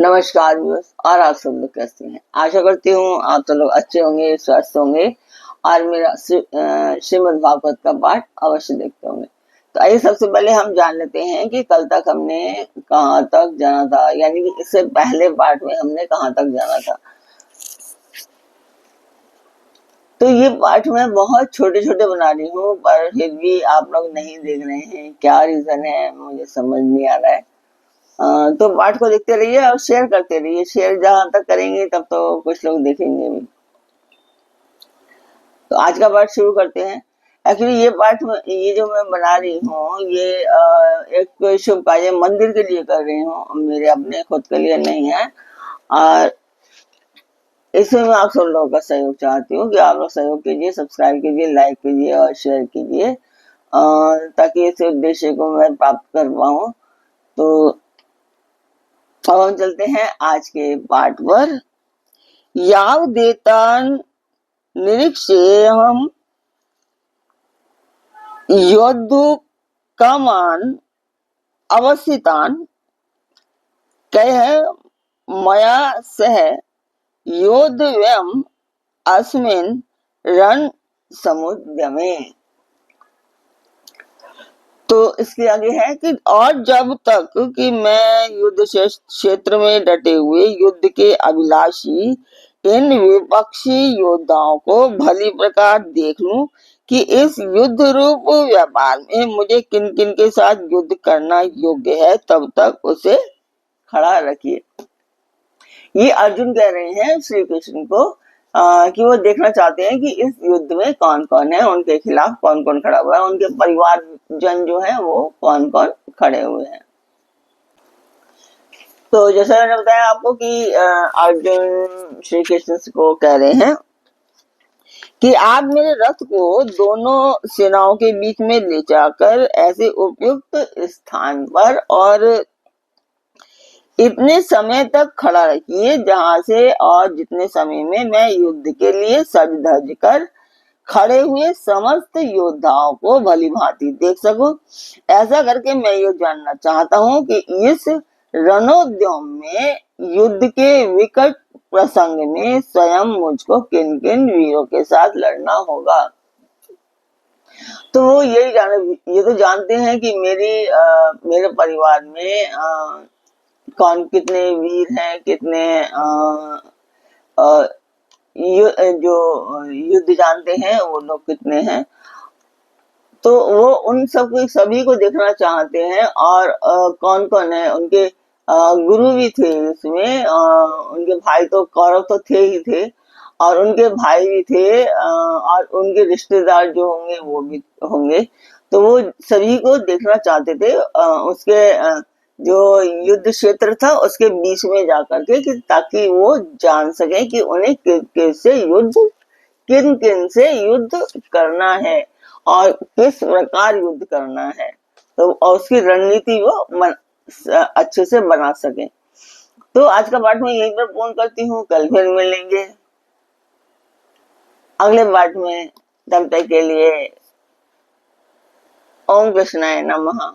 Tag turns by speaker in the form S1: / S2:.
S1: नमस्कार व्यूअर्स, और आप सब लोग कैसे हैं। आशा करती हूँ आप सब लोग अच्छे होंगे, स्वस्थ होंगे और मेरा श्रीमद् भागवत का पाठ अवश्य देखते होंगे। तो आइए सबसे पहले हम जान लेते हैं कि कल तक हमने कहाँ तक जाना था, यानी कि इससे पहले पाठ में हमने कहाँ तक जाना था। तो ये पाठ मैं बहुत छोटे छोटे बना रही हूँ, पर फिर भी आप लोग नहीं देख रहे हैं। क्या रीजन है मुझे समझ नहीं आ रहा है। तो पाठ को देखते रहिए और शेयर करते रहिए। शेयर जहां तक करेंगे तब तो कुछ लोग देखेंगे भी। तो आज का पाठ शुरू करते हैं। एक्चुअली ये जो मैं बना रही हूँ, ये एक शुभ कार्य मंदिर के लिए कर रही हूँ, मेरे अपने खुद के लिए नहीं है। और इसमें मैं आप सब लोगों का सहयोग चाहती हूँ कि आप लोग सहयोग कीजिए, सब्सक्राइब कीजिए, लाइक कीजिए और शेयर कीजिए, ताकि इस उद्देश्य को मैं प्राप्त कर पाऊँ। तो अब हम चलते हैं आज के पाठ पर। यावदेतान् निरीक्ष्येऽहं योद्धुकामान् अवस्थितान् कैः मया सह योद्धव्यम् अस्मिन् रणसमुद्यमे। तो इसके आगे है कि और जब तक कि मैं युद्ध क्षेत्र में डटे हुए युद्ध के अभिलाषी इन विपक्षी योद्धाओं को भली प्रकार देख लूं कि इस युद्ध रूप व्यापार में मुझे किन किन के साथ युद्ध करना योग्य है, तब तक उसे खड़ा रखिए। ये अर्जुन कह रहे हैं श्री कृष्ण को कि वो देखना चाहते हैं कि इस युद्ध में कौन कौन है, उनके खिलाफ कौन कौन खड़ा हुआ है, उनके परिवार जन जो है वो कौन कौन खड़े हुए हैं। तो जैसा मैंने बताया आपको कि अर्जुन श्री कृष्ण को कह रहे हैं कि आप मेरे रथ को दोनों सेनाओं के बीच में ले जाकर ऐसे उपयुक्त स्थान पर और इतने समय तक खड़ा रखिए जहां से और जितने समय में मैं युद्ध के लिए सज धज कर खड़े हुए समस्त योद्धाओं को भली भांति देख सकूं। ऐसा करके मैं ये जानना चाहता हूं कि इस रणोद्यम में युद्ध के विकट प्रसंग में स्वयं मुझको किन किन वीरों के साथ लड़ना होगा। तो वो ये तो जानते हैं कि मेरे परिवार में कौन कितने वीर हैं, कितने जो युद्ध जानते हैं वो लोग कितने हैं। तो वो उन सभी को देखना चाहते हैं। और कौन कौन है उनके गुरु भी थे इसमें। उनके भाई तो कौरव तो थे ही थे, और उनके भाई भी थे, और उनके रिश्तेदार जो होंगे वो भी होंगे। तो वो सभी को देखना चाहते थे उसके जो युद्ध क्षेत्र था उसके बीच में जाकर के, कि ताकि वो जान सके कि उन्हें किन किन से युद्ध करना है और किस प्रकार युद्ध करना है। तो और उसकी रणनीति वो अच्छे से बना सके। तो आज का पाठ मैं यहीं पर पूर्ण करती हूँ। कल फिर मिलेंगे अगले पाठ में। तब तक के लिए ओम कृष्णाय नमः।